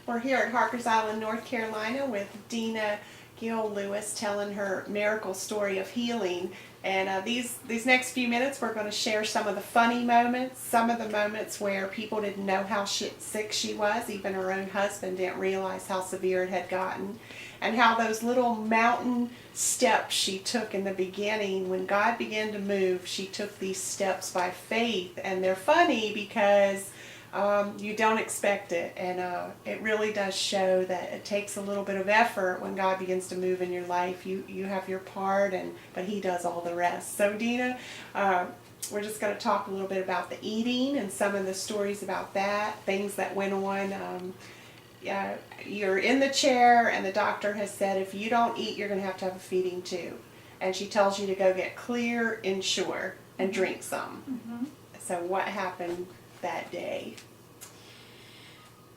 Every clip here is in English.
We're here at Harkers Island, North Carolina with Dena Gill Lewis telling her miracle story of healing. And these next few minutes we're going to share some of the funny moments, some of the moments where people didn't know how sick she was. Even her own husband didn't realize how severe it had gotten. And how those little mountain steps she took in the beginning, when God began to move, she took these steps by faith. And they're funny because you don't expect it, and it really does show that it takes a little bit of effort when God begins to move in your life. You have your part, but He does all the rest. So Dena, we're just going to talk a little bit about the eating and some of the stories about that, things that went on. You're in the chair, and the doctor has said if you don't eat, you're going to have a feeding tube, and she tells you to go get Clear Ensure and drink some. Mm-hmm. So what happened that day?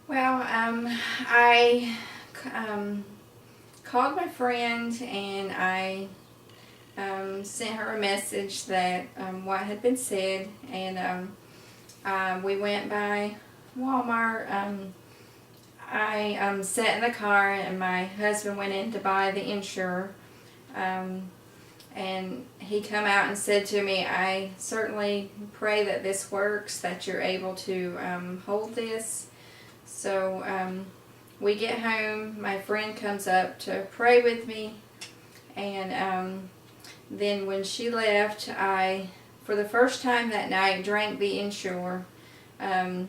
Well, I called my friend, and I sent her a message that what had been said, and we went by Walmart. I sat in the car, and my husband went in to buy the Ensure. And he come out and said to me, I certainly pray that this works, that you're able to hold this. So we get home, my friend comes up to pray with me, and then when she left, I, for the first time that night, drank the Ensure. I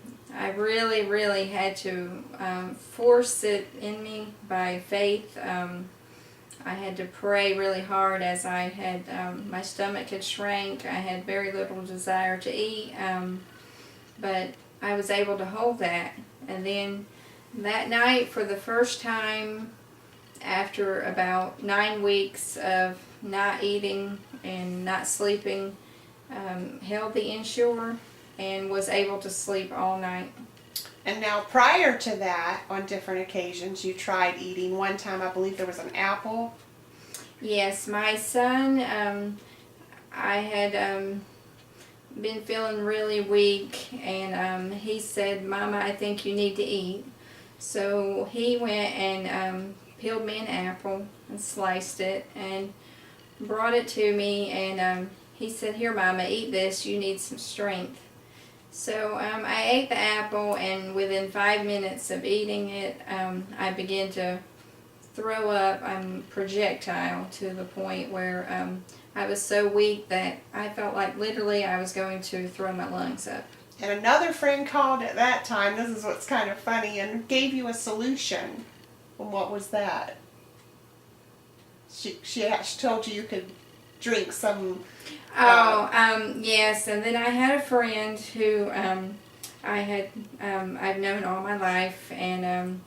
really had to force it in me by faith. I had to pray really hard, as I had, my stomach had shrank. I had very little desire to eat, but I was able to hold that. And then that night, for the first time, after about 9 weeks of not eating and not sleeping, held the Ensure and was able to sleep all night. And now, prior to that, on different occasions, you tried eating. One time, I believe there was an apple. Yes, my son, I had been feeling really weak, and he said, Mama, I think you need to eat. So he went and peeled me an apple and sliced it and brought it to me, and he said, here, Mama, eat this. You need some strength. So I ate the apple, and within 5 minutes of eating it, I began to throw up, projectile, to the point where I was so weak that I felt like literally I was going to throw my lungs up. And another friend called at that time, this is what's kind of funny, and gave you a solution. And what was that? She told you could drink some... Yes, and then I had a friend who I've known all my life, and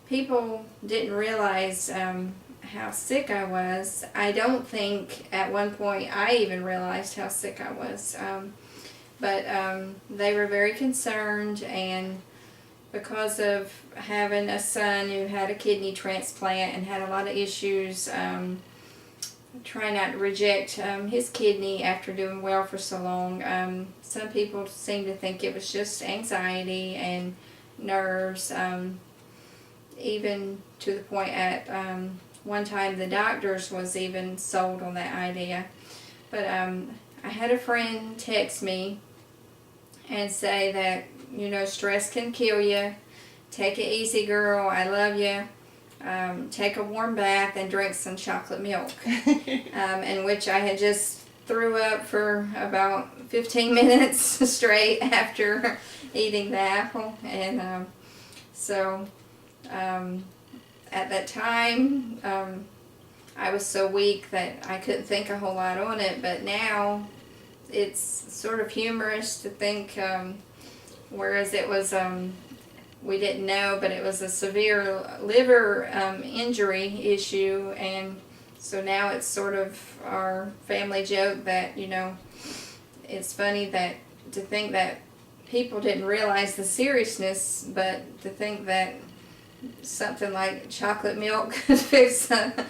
people didn't realize how sick I was. I don't think at one point I even realized how sick I was, but they were very concerned, and because of having a son who had a kidney transplant and had a lot of issues, try not to reject his kidney after doing well for so long. Some people seem to think it was just anxiety and nerves, even to the point at one time the doctors was even sold on that idea. But I had a friend text me and say that, stress can kill you. Take it easy, girl. I love you. Take a warm bath and drink some chocolate milk. In which I had just threw up for about 15 minutes straight after eating the apple. And so at that time, I was so weak that I couldn't think a whole lot on it. But now it's sort of humorous to think, whereas it was... we didn't know, but it was a severe liver injury issue, and so now it's sort of our family joke that, it's funny that to think that people didn't realize the seriousness, but to think that something like chocolate milk could fix a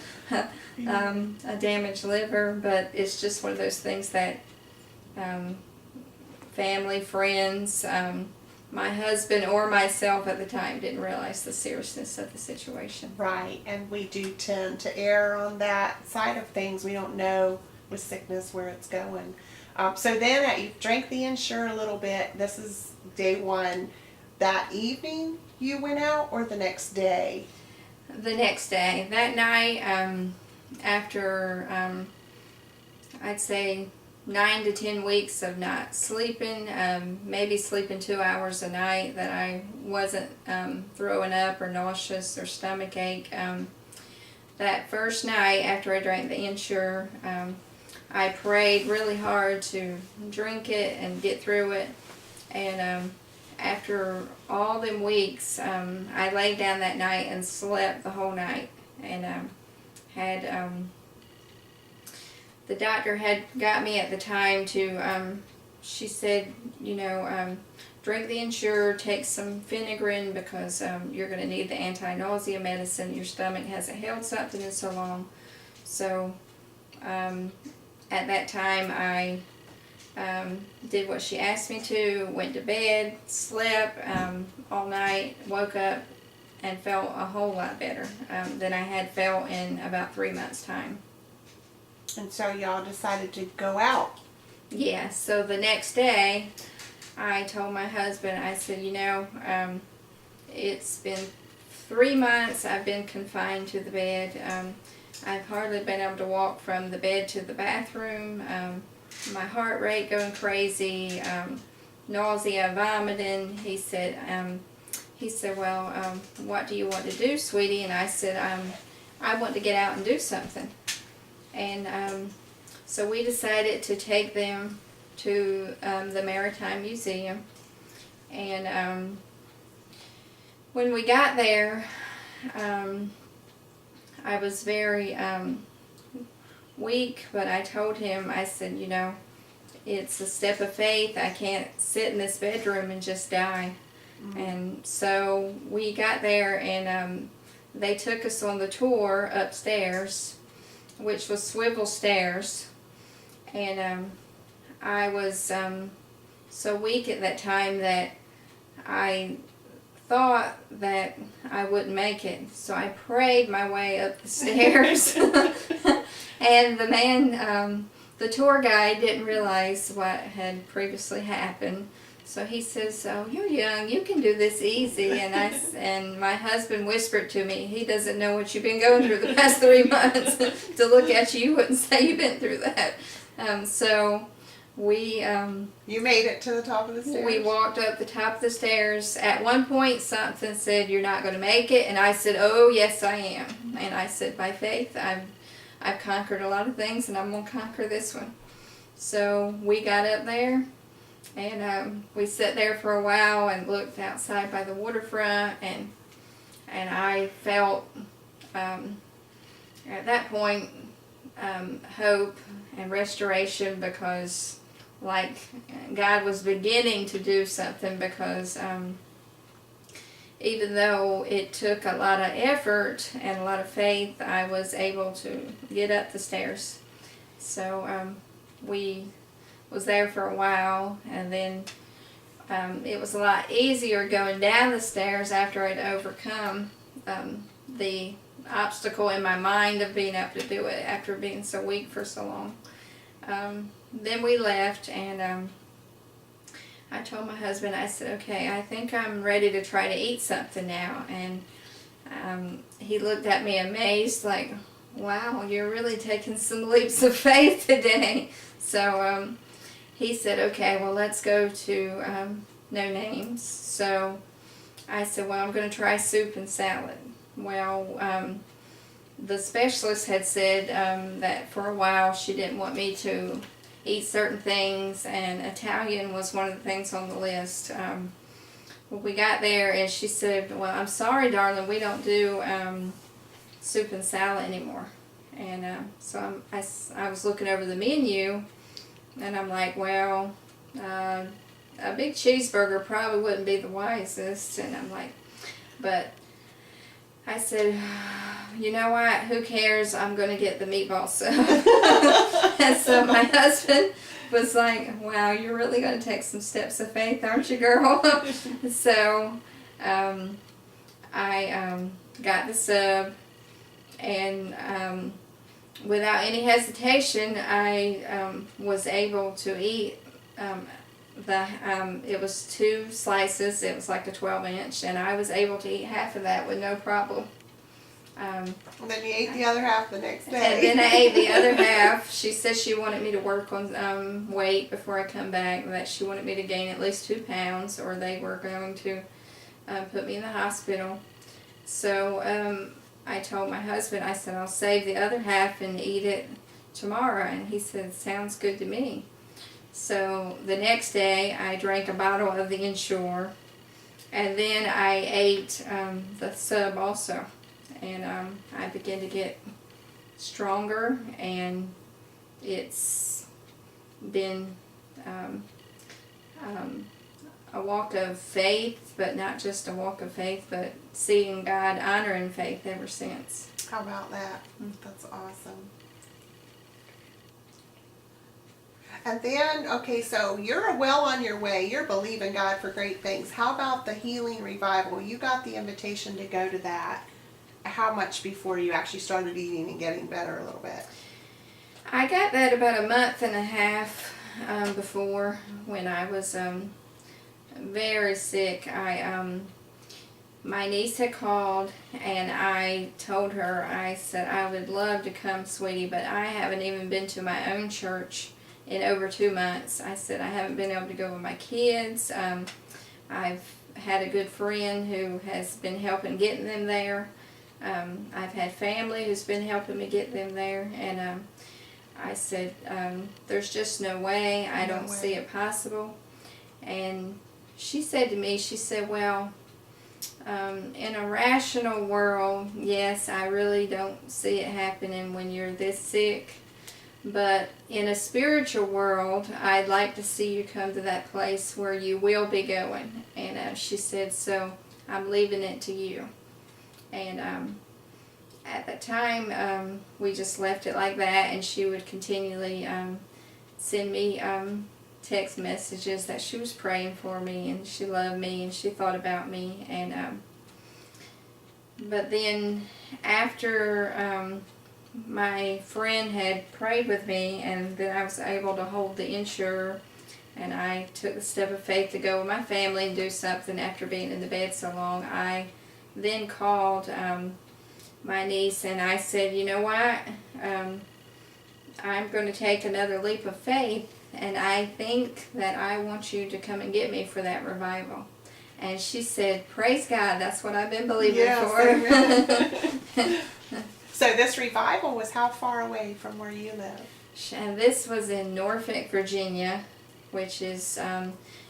damaged liver. But it's just one of those things that family, friends, my husband or myself at the time didn't realize the seriousness of the situation. Right, and we do tend to err on that side of things. We don't know with sickness where it's going. So then you drank the Ensure a little bit. This is day one. That evening you went out, or the next day? The next day. That night, after I'd say 9 to 10 weeks of not sleeping, maybe sleeping 2 hours a night, that I wasn't throwing up or nauseous or stomach ache. That first night after I drank the Ensure, I prayed really hard to drink it and get through it. And after all them weeks, I laid down that night and slept the whole night. And had the doctor had got me at the time to, she said, you know, drink the Ensure, take some Phenigrin, because you're going to need the anti-nausea medicine. Your stomach hasn't held something in so long. So at that time I did what she asked me to, went to bed, slept all night, woke up and felt a whole lot better than I had felt in about 3 months' time. And so y'all decided to go out. Yeah, so the next day I told my husband, I said, you know, it's been 3 months I've been confined to the bed. I've hardly been able to walk from the bed to the bathroom. My heart rate going crazy, nausea, vomiting. He said, well, what do you want to do, sweetie? And I said, I want to get out and do something. And so we decided to take them to the Maritime Museum. And when we got there, I was very weak, but I told him, I said, you know, it's a step of faith. I can't sit in this bedroom and just die. Mm-hmm. And so we got there, and they took us on the tour upstairs, which was swivel stairs. And I was so weak at that time that I thought that I wouldn't make it. So I prayed my way up the stairs. And the man, the tour guide, didn't realize what had previously happened. So he says, "Oh, you're young. You can do this easy." And my husband whispered to me, "He doesn't know what you've been going through the past 3 months. To look at you, you wouldn't say you've been through that." So we you made it to the top of the stairs. We walked up the top of the stairs. At one point, something said, "You're not going to make it," and I said, "Oh, yes, I am." And I said, "By faith, I've conquered a lot of things, and I'm going to conquer this one." So we got up there, and we sat there for a while and looked outside by the waterfront, and I felt at that point hope and restoration, because like God was beginning to do something, because even though it took a lot of effort and a lot of faith, I was able to get up the stairs. So we was there for a while, and then it was a lot easier going down the stairs after I'd overcome the obstacle in my mind of being able to do it after being so weak for so long. Then we left, and I told my husband, I said, "Okay, I think I'm ready to try to eat something now." And he looked at me amazed, like, "Wow, you're really taking some leaps of faith today." So he said, "Okay, well, let's go to No Names." So I said, "Well, I'm going to try soup and salad." Well, the specialist had said that for a while she didn't want me to eat certain things, and Italian was one of the things on the list. Well, we got there, and she said, "Well, I'm sorry, darling, we don't do soup and salad anymore." And so I was looking over the menu, and I'm like, well, a big cheeseburger probably wouldn't be the wisest. And I'm like, but I said, you know what, who cares, I'm going to get the meatball soup. And so my husband was like, wow, you're really going to take some steps of faith, aren't you, girl? So I got the sub, and without any hesitation, I was able to eat it was 2 slices. It was like a 12-inch, and I was able to eat half of that with no problem. And then you ate the other half the next day. And then I ate the other half. She said she wanted me to work on weight before I come back, that she wanted me to gain at least 2 pounds, or they were going to put me in the hospital. So I told my husband, I said, I'll save the other half and eat it tomorrow. And he said, sounds good to me. So the next day I drank a bottle of the Ensure, and then I ate the sub also. And I began to get stronger, and it's been a walk of faith, but not just a walk of faith, but seeing God honoring faith ever since. How about that? That's awesome. And then, okay, so you're well on your way. You're believing God for great things. How about the healing revival? You got the invitation to go to that. How much before you actually started eating and getting better a little bit? I got that about a month and a half before, when I was very sick. My niece had called, and I told her, I said, I would love to come, sweetie, but I haven't even been to my own church in over 2 months. I said, I haven't been able to go with my kids. I've had a good friend who has been helping getting them there. I've had family who's been helping me get them there, and I said, there's just no way. I don't see it possible. And she said to me, she said, well, in a rational world, yes, I really don't see it happening when you're this sick. But in a spiritual world, I'd like to see you come to that place where you will be going. And she said, so I'm leaving it to you. And at the time, we just left it like that, and she would continually send me text messages that she was praying for me, and she loved me, and she thought about me. And but then after my friend had prayed with me, and then I was able to hold the Ensure, and I took the step of faith to go with my family and do something after being in the bed so long. I then called my niece, and I said, you know what, I'm going to take another leap of faith, and I think that I want you to come and get me for that revival. And she said, praise God, that's what I've been believing for. So this revival was how far away from where you live? And this was in Norfolk, Virginia, which is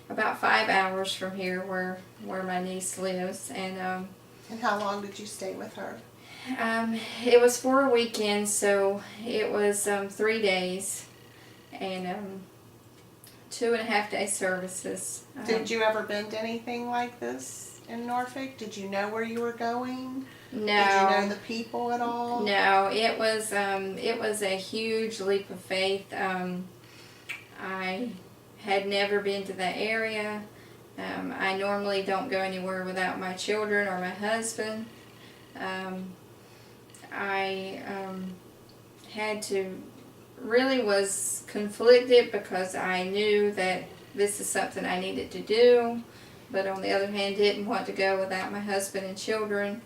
about 5 hours from here, where my niece lives. And how long did you stay with her? It was for a weekend, so it was 3 days, and 2.5-day services. Did you ever been to anything like this in Norfolk? Did you know where you were going? No. Did you know the people at all? No, it was a huge leap of faith. I had never been to that area. I normally don't go anywhere without my children or my husband. I had to, really was conflicted, because I knew that this is something I needed to do, but on the other hand didn't want to go without my husband and children.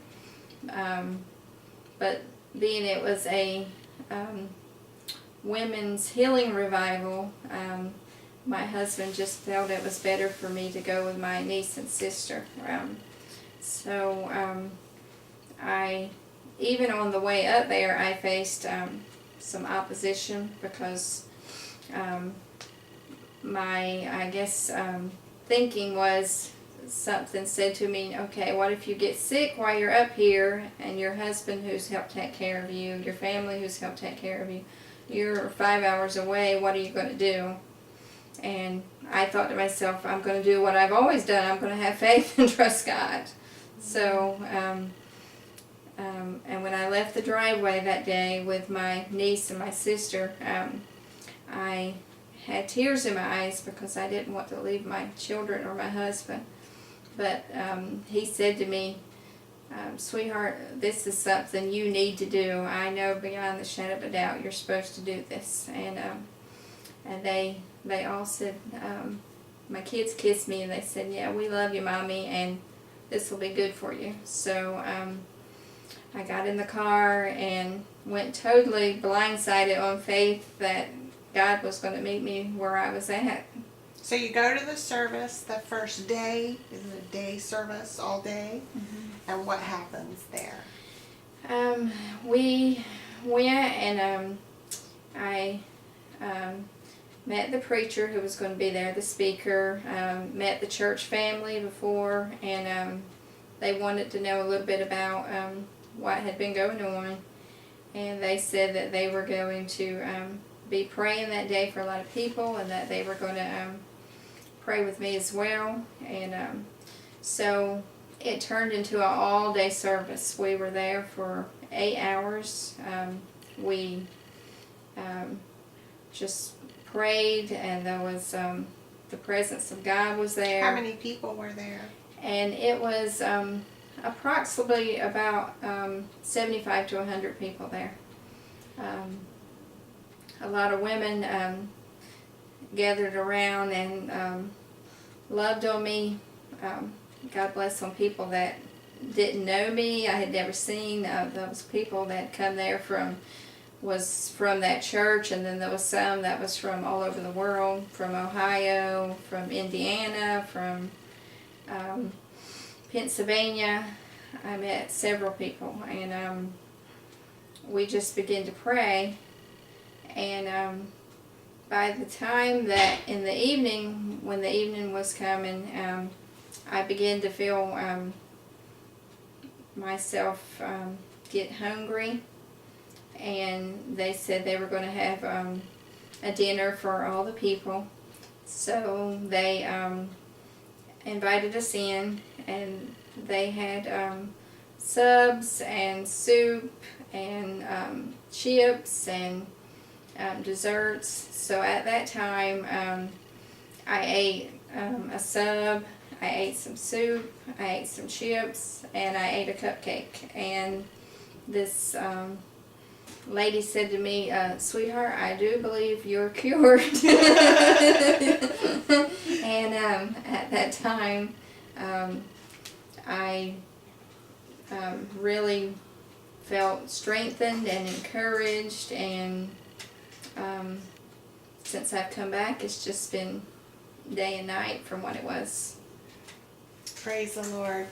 But being it was a women's healing revival, my husband just felt it was better for me to go with my niece and sister. So even on the way up there, I faced some opposition, because thinking was, something said to me, okay, what if you get sick while you're up here, and your husband who's helped take care of you, your family who's helped take care of you, you're 5 hours away, what are you going to do? And I thought to myself, I'm going to do what I've always done. I'm going to have faith and trust God. So, and when I left the driveway that day with my niece and my sister, I had tears in my eyes because I didn't want to leave my children or my husband. But he said to me, sweetheart, this is something you need to do. I know beyond the shadow of a doubt you're supposed to do this. And they all said, my kids kissed me and they said, yeah, we love you, Mommy, and this will be good for you. So I got in the car and went totally blindsided on faith that God was going to meet me where I was at. So you go to the service the first day. Is it a day service all day? Mm-hmm. And what happens there? We went and I met the preacher who was going to be there, the speaker, met the church family before, and they wanted to know a little bit about what had been going on. And they said that they were going to be praying that day for a lot of people, and that they were going to pray with me as well. And so it turned into an all-day service. We were there for 8 hours. We just prayed, and there was the presence of God was there. How many people were there? And it was approximately about 75 to 100 people there. A lot of women gathered around and loved on me. God bless some people that didn't know me. I had never seen those people that come there from that church, and then there was some that was from all over the world, from Ohio, from Indiana, from Pennsylvania. I met several people, and we just began to pray. And by the time that in the evening, when the evening was coming, I began to feel myself get hungry. And they said they were going to have a dinner for all the people. So they invited us in, and they had subs and soup and chips and desserts. So at that time, I ate a sub, I ate some soup, I ate some chips, and I ate a cupcake. And this lady said to me, sweetheart, I do believe you're cured. And at that time, I really felt strengthened and encouraged, and since I've come back, it's just been day and night from what it was. Praise the Lord.